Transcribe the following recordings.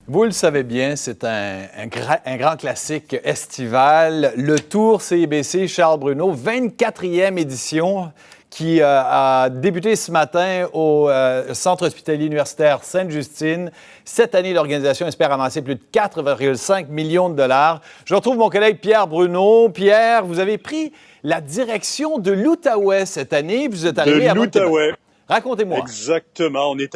Vous le savez bien, c'est un grand classique estival. Le Tour CIBC Charles Bruno, 24e édition qui a débuté ce matin au Centre hospitalier universitaire Sainte-Justine. Cette année, l'organisation espère amasser plus de 4,5 millions de dollars. Je retrouve mon collègue Pierre Bruno. Pierre, vous avez pris la direction de l'Outaouais cette année. Vous êtes arrivé à l'Outaouais. Racontez-moi. Exactement. On vient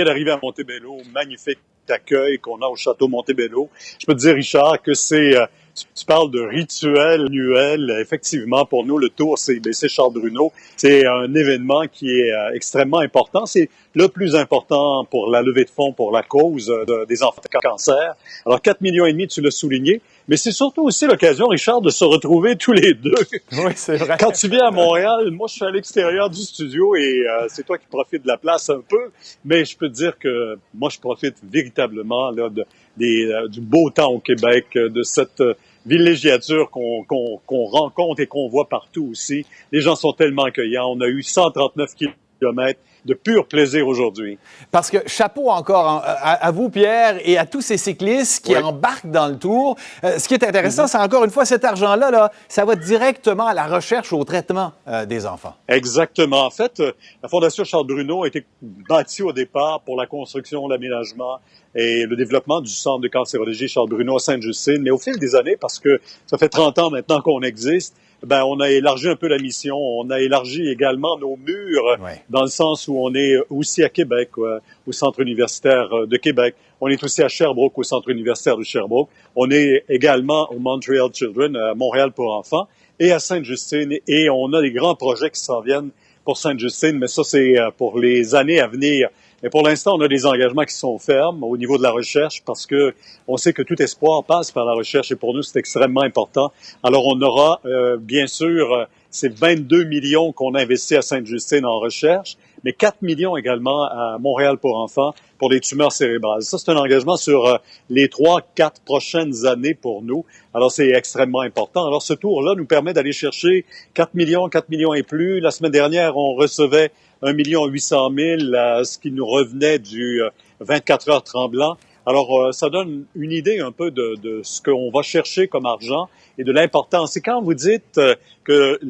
d'arriver à Montebello. Magnifique accueil qu'on a au château Montebello. Je peux te dire, Richard, que tu parles de rituel annuel. Effectivement, pour nous, le Tour CIBC Charles Bruno, c'est un événement qui est extrêmement important. C'est le plus important pour la levée de fonds pour la cause des enfants de cancer. Alors, 4,5 millions, tu l'as souligné. Mais c'est surtout aussi l'occasion, Richard, de se retrouver tous les deux. Oui, c'est vrai. Quand tu viens à Montréal, moi, je suis à l'extérieur du studio et c'est toi qui profites de la place un peu. Mais je peux te dire que moi, je profite véritablement là, du beau temps au Québec, de cette villégiature qu'on rencontre et qu'on voit partout aussi. Les gens sont tellement accueillants. On a eu 139 kilomètres de pur plaisir aujourd'hui. Parce que chapeau encore à vous, Pierre, et à tous ces cyclistes qui embarquent dans le Tour. Ce qui est intéressant, c'est encore une fois, cet argent-là, là, ça va directement à la recherche, au traitement des enfants. Exactement. En fait, la Fondation Charles Bruno a été bâtie au départ pour la construction, l'aménagement et le développement du centre de cancérologie Charles Bruno à Sainte-Justine. Mais au fil des années, parce que ça fait 30 ans maintenant qu'on existe, ben, on a élargi un peu la mission. On a élargi également nos murs dans le sens où on est aussi à Québec, au Centre universitaire de Québec. On est aussi à Sherbrooke, au Centre universitaire de Sherbrooke. On est également au Montreal Children, à Montréal pour enfants, et à Sainte-Justine. Et on a des grands projets qui s'en viennent pour Sainte-Justine, mais ça, c'est pour les années à venir. Mais pour l'instant, on a des engagements qui sont fermes au niveau de la recherche parce que on sait que tout espoir passe par la recherche et pour nous, c'est extrêmement important. Alors, on aura, bien sûr, ces 22 millions qu'on a investis à Sainte-Justine en recherche, mais 4 millions également à Montréal pour enfants pour les tumeurs cérébrales. Ça, c'est un engagement sur les 3-4 prochaines années pour nous. Alors, c'est extrêmement important. Alors, ce tour-là nous permet d'aller chercher 4 millions et plus. La semaine dernière, on recevait 1,8 million, ce qui nous revenait du 24 heures Tremblant. Alors, ça donne une idée un peu de ce qu'on va chercher comme argent et de l'importance. Et quand vous dites que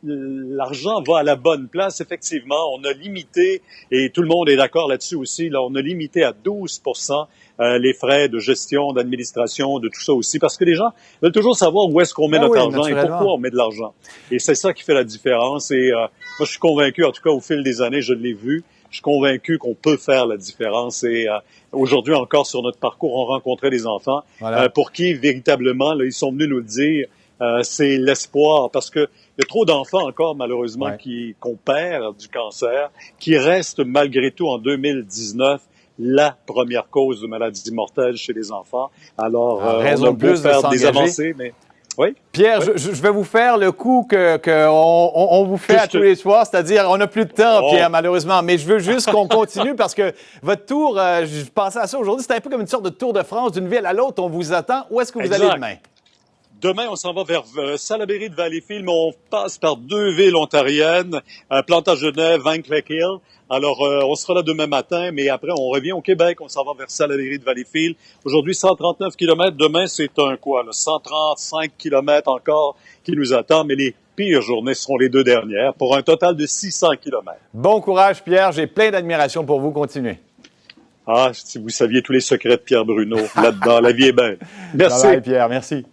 l'argent va à la bonne place, effectivement, on a limité, et tout le monde est d'accord là-dessus aussi, là, on a limité à 12% les frais de gestion, d'administration, de tout ça aussi, parce que les gens veulent toujours savoir où est-ce qu'on met notre argent et pourquoi on met de l'argent. Et c'est ça qui fait la différence. Et moi, je suis convaincu, en tout cas au fil des années, je l'ai vu, je suis convaincu qu'on peut faire la différence. Et aujourd'hui encore, sur notre parcours, on rencontrait des enfants pour qui, véritablement, là, ils sont venus nous le dire, c'est l'espoir. Parce que il y a trop d'enfants encore, malheureusement, qu'on perd du cancer, qui restent malgré tout en 2019 la première cause de maladie mortelle chez les enfants. Alors, on a beau faire des avancées, mais... Oui. Pierre, je vais vous faire le coup qu'on vous fait à tous les soirs, c'est-à-dire on n'a plus de temps, Pierre, malheureusement, mais je veux juste qu'on continue parce que votre tour, je pensais à ça aujourd'hui, c'est un peu comme une sorte de tour de France d'une ville à l'autre, on vous attend. Où est-ce que vous allez demain? Demain, on s'en va vers Salaberry de Valleyfield, mais on passe par 2 villes ontariennes, Plantagenet, Vankleek-Hill. Alors, on sera là demain matin, mais après, on revient au Québec, on s'en va vers Salaberry de Valleyfield. Aujourd'hui, 139 km. Demain, c'est 135 km encore qui nous attend, mais les pires journées seront les 2 dernières, pour un total de 600 km. Bon courage, Pierre. J'ai plein d'admiration pour vous. Continuez. Ah, si vous saviez tous les secrets de Pierre Bruno là-dedans, la vie est belle. Merci. Bye bye, Pierre. Merci.